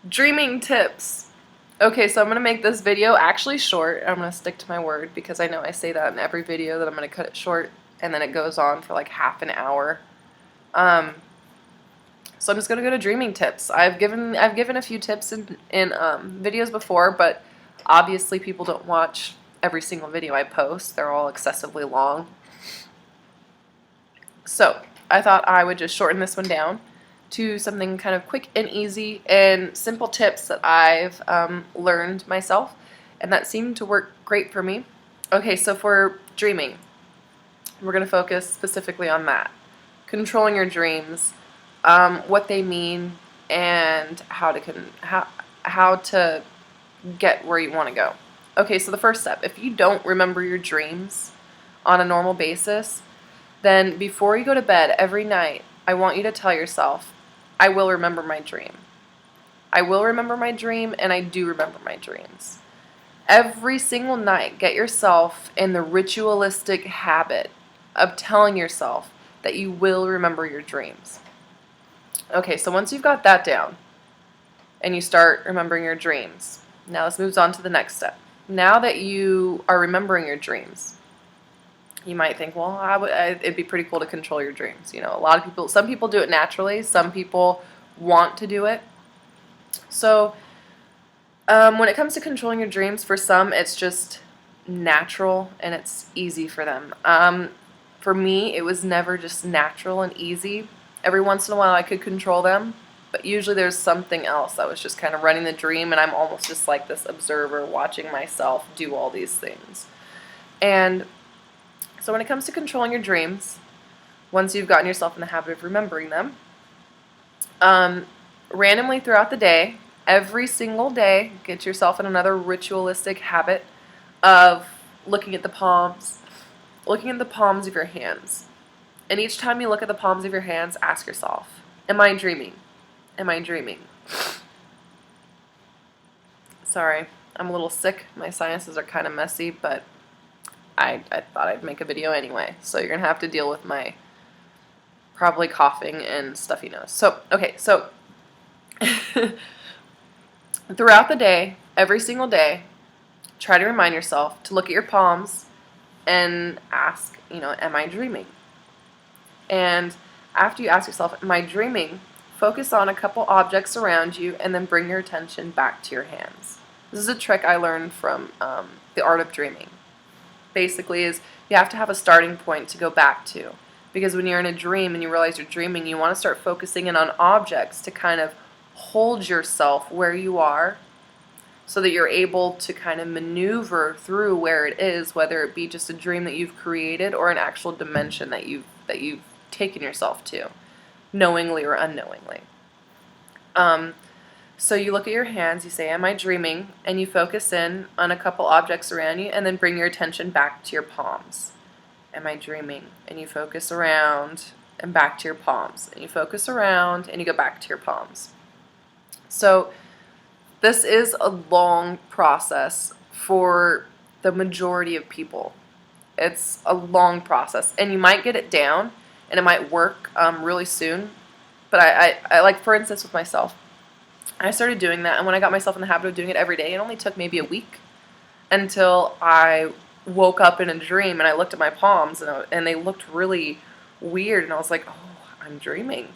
Dreaming tips. Okay, so I'm going to make this video actually short. I'm going to stick to my word because I know I say that in every video that I'm going to cut it short, and then it goes on for like half an hour. So I'm just going to go to dreaming tips. I've given a few tips in videos before, but obviously people don't watch every single video I post. They're all excessively long. So I thought I would just shorten this one down to something kind of quick and easy and simple tips that I've learned myself and that seemed to work great for me. Okay, so for dreaming, we're going to focus specifically on that. Controlling your dreams, what they mean, and how to get where you want to go. Okay, so the first step, if you don't remember your dreams on a normal basis, then before you go to bed every night, I want you to tell yourself, I will remember my dream. I will remember my dream, and I do remember my dreams. Every single night, get yourself in the ritualistic habit of telling yourself that you will remember your dreams. Okay, so once you've got that down, and you start remembering your dreams, now this moves on to the next step. Now that you are remembering your dreams, you might think, well, it'd be pretty cool to control your dreams. You know, some people do it naturally. Some people want to do it. So when it comes to controlling your dreams, for some, it's just natural and it's easy for them. For me, it was never just natural and easy. Every once in a while, I could control them, but usually there's something else that was just kind of running the dream, and I'm almost just like this observer watching myself do all these things. And so when it comes to controlling your dreams, once you've gotten yourself in the habit of remembering them, randomly throughout the day, every single day, get yourself in another ritualistic habit of looking at the palms of your hands. And each time you look at the palms of your hands, ask yourself, am I dreaming? Am I dreaming? Sorry, I'm a little sick. My sinuses are kind of messy, but I thought I'd make a video anyway, so you're going to have to deal with my probably coughing and stuffy nose. So, okay, so throughout the day, every single day, try to remind yourself to look at your palms and ask, am I dreaming? And after you ask yourself, am I dreaming, focus on a couple objects around you and then bring your attention back to your hands. This is a trick I learned from The Art of Dreaming. Basically is you have to have a starting point to go back to, because when you're in a dream and you realize you're dreaming, you want to start focusing in on objects to kind of hold yourself where you are so that you're able to kind of maneuver through where it is, whether it be just a dream that you've created or an actual dimension that you've taken yourself to, knowingly or unknowingly. So you look at your hands, you say, am I dreaming? And you focus in on a couple objects around you and then bring your attention back to your palms. Am I dreaming? And you focus around and back to your palms. And you focus around and you go back to your palms. So this is a long process for the majority of people. It's a long process. And you might get it down and it might work really soon. But I like, for instance, with myself, I started doing that, and when I got myself in the habit of doing it every day, it only took maybe a week until I woke up in a dream and I looked at my palms and they looked really weird, and I was like, oh, I'm dreaming.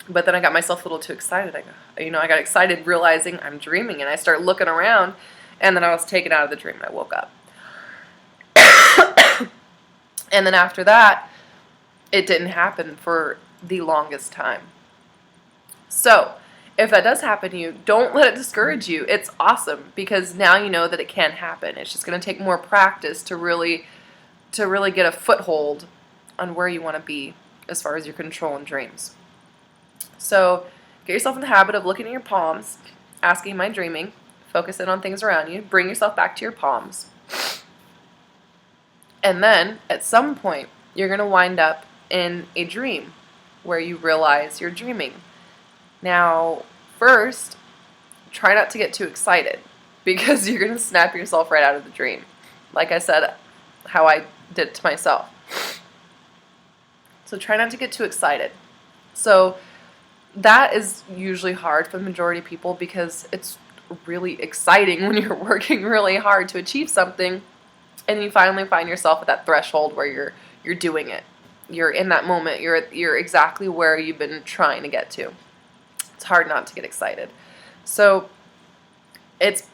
But then I got myself a little too excited. I got excited realizing I'm dreaming, and I started looking around, and then I was taken out of the dream and I woke up. And then after that, it didn't happen for the longest time. So if that does happen to you, don't let it discourage you. It's awesome because now you know that it can happen. It's just going to take more practice to really get a foothold on where you want to be as far as your control and dreams. So get yourself in the habit of looking at your palms, asking, am I dreaming? Focus in on things around you. Bring yourself back to your palms. And then at some point, you're going to wind up in a dream where you realize you're dreaming. Now, first, try not to get too excited because you're going to snap yourself right out of the dream. Like I said, how I did it to myself. So try not to get too excited. So that is usually hard for the majority of people because it's really exciting when you're working really hard to achieve something and you finally find yourself at that threshold where you're doing it. You're in that moment. You're exactly where you've been trying to get to. It's hard not to get excited. So it's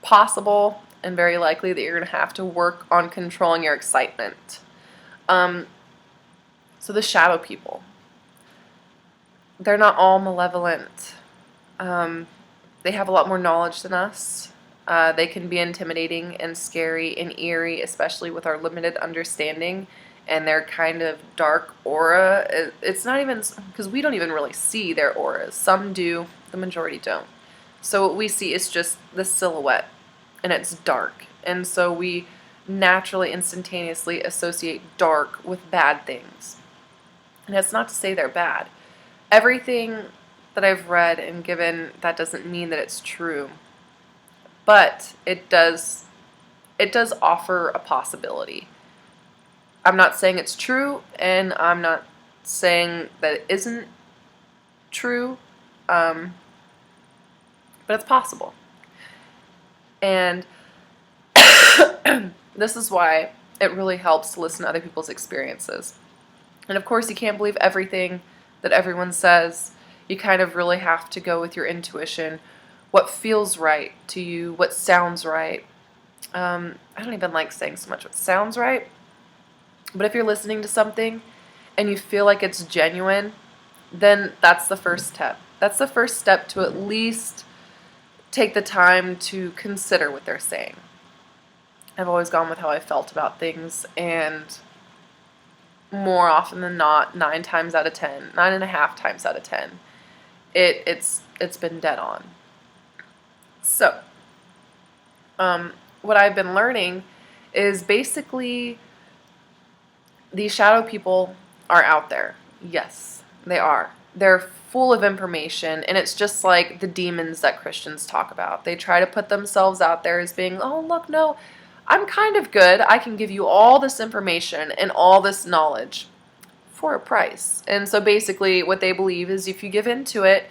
possible and very likely that you're going to have to work on controlling your excitement. So the shadow people, they're not all malevolent. They have a lot more knowledge than us. They can be intimidating and scary and eerie, especially with our limited understanding and their kind of dark aura. It's not even, because we don't even really see their auras. Some do, the majority don't. So what we see is just the silhouette, and it's dark. And so we naturally, instantaneously associate dark with bad things. And that's not to say they're bad. Everything that I've read and given, that doesn't mean that it's true. But it does offer a possibility. I'm not saying it's true, and I'm not saying that it isn't true, but it's possible. And this is why it really helps to listen to other people's experiences. And of course, you can't believe everything that everyone says. You kind of really have to go with your intuition. What feels right to you, what sounds right. I don't even like saying so much what sounds right. But if you're listening to something and you feel like it's genuine, then that's the first step. That's the first step to at least take the time to consider what they're saying. I've always gone with how I felt about things, and more often than not, 9 times out of 10, 9.5 times out of 10, it's been dead on. So, what I've been learning is basically these shadow people are out there. Yes, they are. They're full of information, and it's just like the demons that Christians talk about. They try to put themselves out there as being, oh, look, no, I'm kind of good. I can give you all this information and all this knowledge for a price. And so basically what they believe is if you give into it,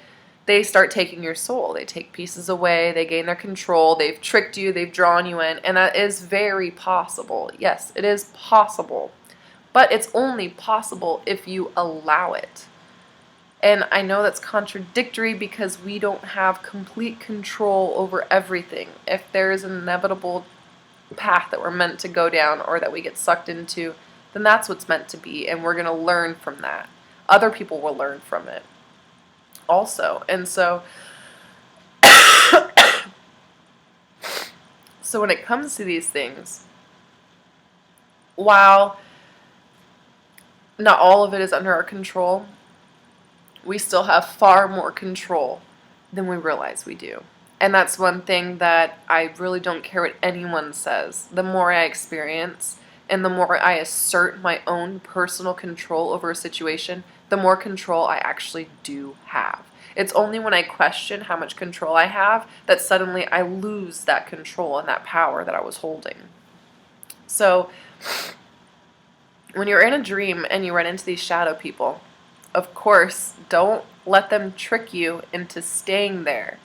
they start taking your soul. They take pieces away. They gain their control. They've tricked you. They've drawn you in. And that is very possible. Yes, it is possible. But it's only possible if you allow it. And I know that's contradictory because we don't have complete control over everything. If there is an inevitable path that we're meant to go down or that we get sucked into, then that's what's meant to be, and we're going to learn from that. Other people will learn from it also. And so so when it comes to these things, while not all of it is under our control, we still have far more control than we realize we do. And that's one thing that I really don't care what anyone says. The more I experience and the more I assert my own personal control over a situation, the more control I actually do have. It's only when I question how much control I have that suddenly I lose that control and that power that I was holding. So when you're in a dream and you run into these shadow people, of course, don't let them trick you into staying there.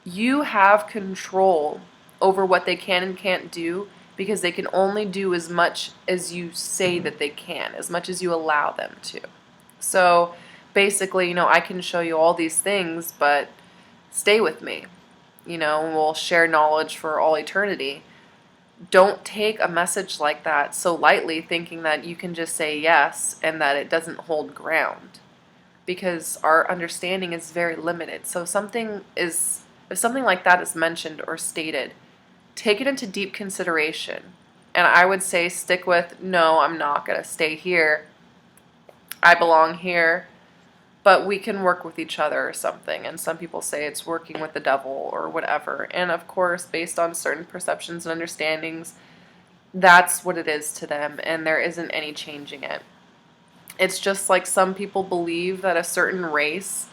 You have control over what they can and can't do because they can only do as much as you say that they can, as much as you allow them to. So basically, I can show you all these things, but stay with me. We'll share knowledge for all eternity. Don't take a message like that so lightly, thinking that you can just say yes and that it doesn't hold ground, because our understanding is very limited. So if something like that is mentioned or stated, take it into deep consideration. And I would say stick with, no, I'm not going to stay here. I belong here. But we can work with each other or something. And some people say it's working with the devil or whatever. And of course, based on certain perceptions and understandings, that's what it is to them. And there isn't any changing it. It's just like some people believe that a certain race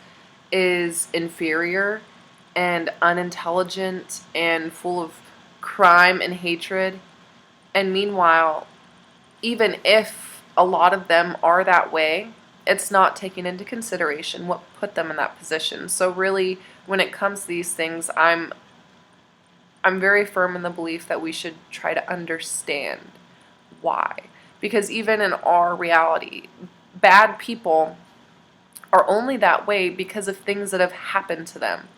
is inferior and unintelligent and full of crime and hatred. And meanwhile, even if a lot of them are that way, it's not taking into consideration what put them in that position. So really, when it comes to these things, I'm very firm in the belief that we should try to understand why. Because even in our reality, bad people are only that way because of things that have happened to them.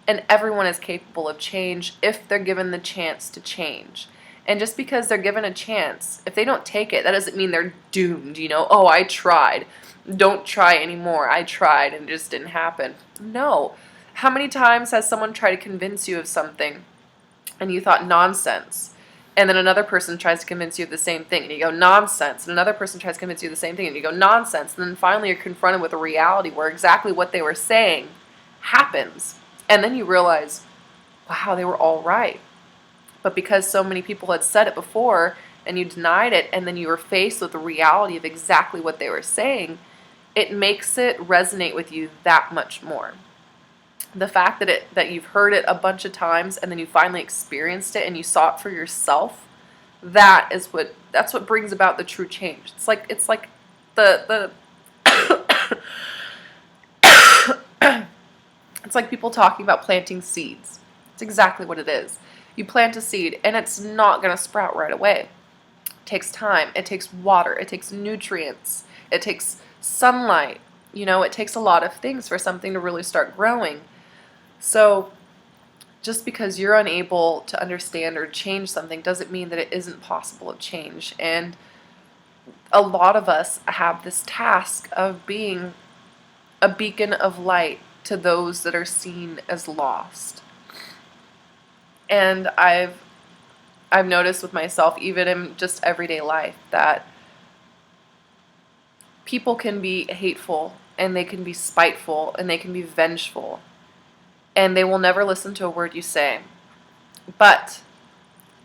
And everyone is capable of change if they're given the chance to change. And just because they're given a chance, if they don't take it, that doesn't mean they're doomed, Oh, I tried. Don't try anymore. I tried and it just didn't happen. No. How many times has someone tried to convince you of something and you thought nonsense? And then another person tries to convince you of the same thing and you go nonsense. And another person tries to convince you of the same thing and you go nonsense. And then finally you're confronted with a reality where exactly what they were saying happens. And then you realize, wow, they were all right. But because so many people had said it before and you denied it, and then you were faced with the reality of exactly what they were saying, it makes it resonate with you that much more. The fact that you've heard it a bunch of times and then you finally experienced it and you saw it for yourself, that's what brings about the true change. It's like the it's like people talking about planting seeds. It's exactly what it is. You plant a seed and it's not going to sprout right away. It takes time. It takes water. It takes nutrients. It takes sunlight. It takes a lot of things for something to really start growing. So just because you're unable to understand or change something doesn't mean that it isn't possible to change. And a lot of us have this task of being a beacon of light to those that are seen as lost. And I've noticed with myself, even in just everyday life, that people can be hateful and they can be spiteful and they can be vengeful, and they will never listen to a word you say. But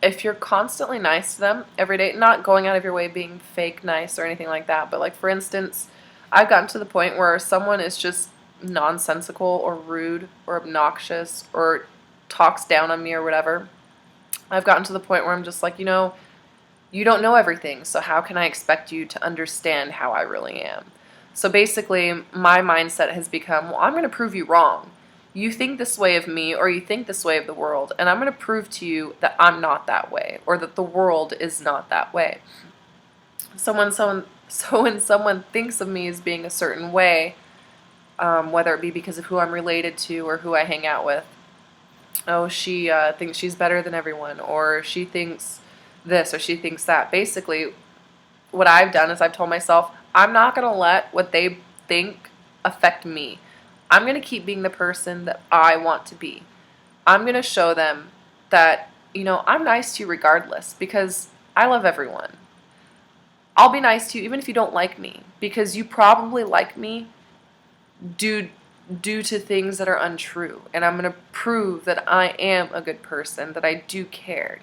if you're constantly nice to them every day, not going out of your way being fake nice or anything like that, but like for instance, I've gotten to the point where someone is just nonsensical or rude or obnoxious or talks down on me or whatever, I've gotten to the point where I'm just like, you don't know everything, so how can I expect you to understand how I really am? So basically, my mindset has become, well, I'm going to prove you wrong. You think this way of me, or you think this way of the world, and I'm going to prove to you that I'm not that way, or that the world is not that way. So when someone thinks of me as being a certain way, whether it be because of who I'm related to or who I hang out with, oh, she thinks she's better than everyone, or she thinks this, or she thinks that. Basically, what I've done is I've told myself, I'm not going to let what they think affect me. I'm going to keep being the person that I want to be. I'm going to show them that, I'm nice to you regardless, because I love everyone. I'll be nice to you even if you don't like me, because you probably like me due to things that are untrue. And I'm going to prove that I am a good person, that I do care,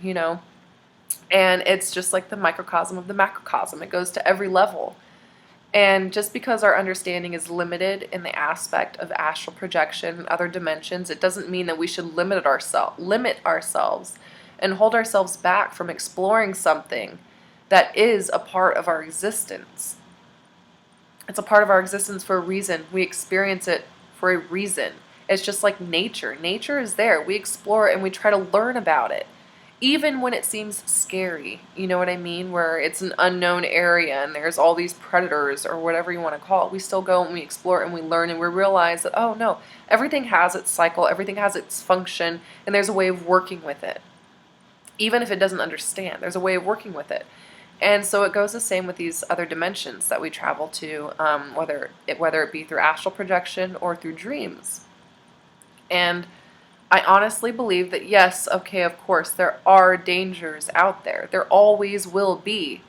And it's just like the microcosm of the macrocosm. It goes to every level. And just because our understanding is limited in the aspect of astral projection and other dimensions, it doesn't mean that we should limit ourselves and hold ourselves back from exploring something that is a part of our existence. It's a part of our existence for a reason. We experience it for a reason. It's just like nature. Nature is there. We explore it and we try to learn about it. Even when it seems scary, you know what I mean? Where it's an unknown area and there's all these predators or whatever you want to call it. We still go and we explore and we learn and we realize that, oh no, everything has its cycle, everything has its function, and there's a way of working with it. Even if it doesn't understand, there's a way of working with it. And so it goes the same with these other dimensions that we travel to, whether it be through astral projection or through dreams. And I honestly believe that yes, okay, of course, there are dangers out there. There always will be.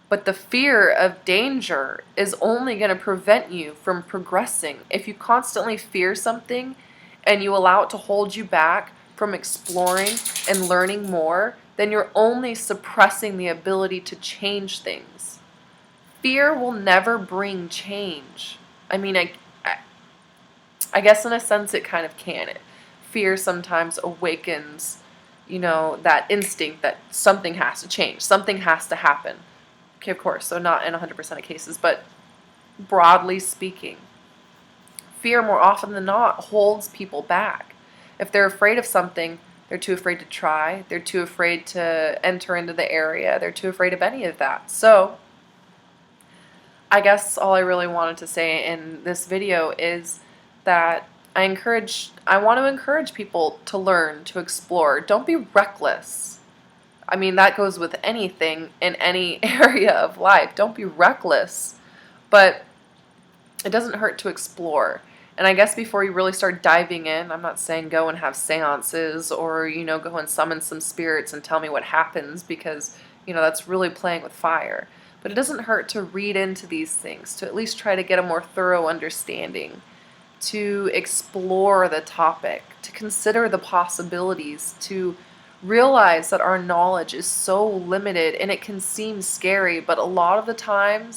But the fear of danger is only going to prevent you from progressing. If you constantly fear something and you allow it to hold you back from exploring and learning more, then you're only suppressing the ability to change things. Fear will never bring change. I mean, I guess in a sense it kind of can. Fear sometimes awakens, that instinct that something has to change, something has to happen. Okay, of course, so not in 100% of cases, but broadly speaking. Fear, more often than not, holds people back. If they're afraid of something, they're too afraid to try. They're too afraid to enter into the area. They're too afraid of any of that. So, I guess all I really wanted to say in this video is that I want to encourage people to learn, to explore. Don't be reckless. I mean, that goes with anything in any area of life. Don't be reckless. But it doesn't hurt to explore. And I guess before you really start diving in, I'm not saying go and have seances or, go and summon some spirits and tell me what happens, because, that's really playing with fire. But it doesn't hurt to read into these things, to at least try to get a more thorough understanding, to explore the topic, to consider the possibilities, to realize that our knowledge is so limited and it can seem scary, but a lot of the time,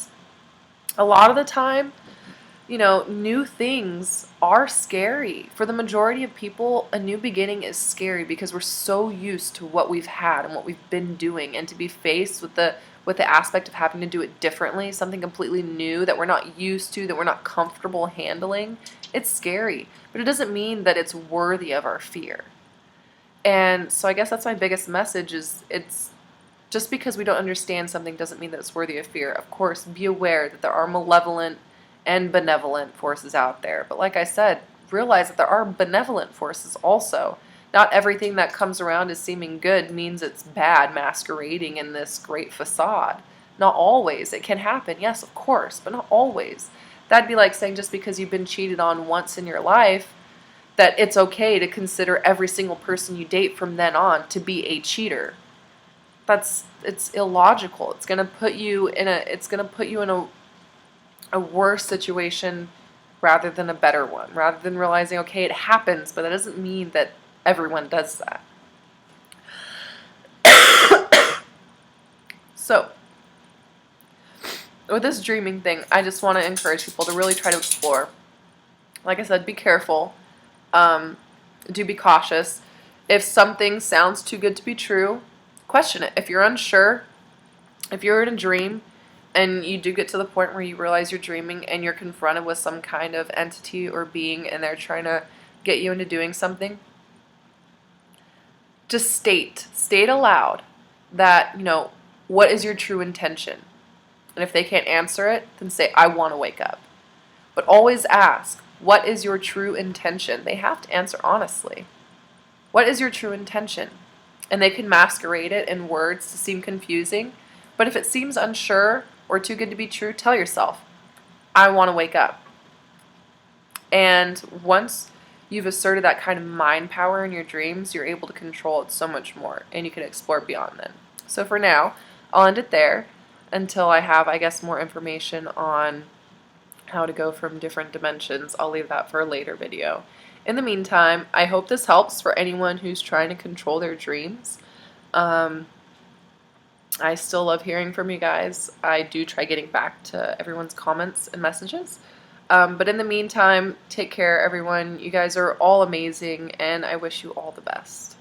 new things are scary. For the majority of people, a new beginning is scary because we're so used to what we've had and what we've been doing, and to be faced with the aspect of having to do it differently, something completely new that we're not used to, that we're not comfortable handling, it's scary. But it doesn't mean that it's worthy of our fear. And so I guess that's my biggest message, is it's just because we don't understand something doesn't mean that it's worthy of fear. Of course, be aware that there are malevolent and benevolent forces out there. But like I said, realize that there are benevolent forces also. Not everything that comes around as seeming good means it's bad, masquerading in this great facade. Not always. It can happen, yes, of course, but not always. That'd be like saying just because you've been cheated on once in your life, that it's okay to consider every single person you date from then on to be a cheater. It's illogical. It's gonna put you in a worse situation rather than a better one. Rather than realizing, okay, it happens, but that doesn't mean that everyone does that. So, with this dreaming thing, I just want to encourage people to really try to explore. Like I said, be careful. Do be cautious. If something sounds too good to be true, question it. If you're unsure, if you're in a dream and you do get to the point where you realize you're dreaming and you're confronted with some kind of entity or being and they're trying to get you into doing something, just state aloud that, what is your true intention? And if they can't answer it, then say, I want to wake up. But always ask, what is your true intention? They have to answer honestly. What is your true intention? And they can masquerade it in words to seem confusing. But if it seems unsure or too good to be true, tell yourself, I want to wake up. And once you've asserted that kind of mind power in your dreams, you're able to control it so much more, and you can explore beyond then. So for now, I'll end it there until I have, I guess, more information on how to go from different dimensions. I'll leave that for a later video. In the meantime, I hope this helps for anyone who's trying to control their dreams. I still love hearing from you guys. I do try getting back to everyone's comments and messages. But in the meantime, take care, everyone. You guys are all amazing, and I wish you all the best.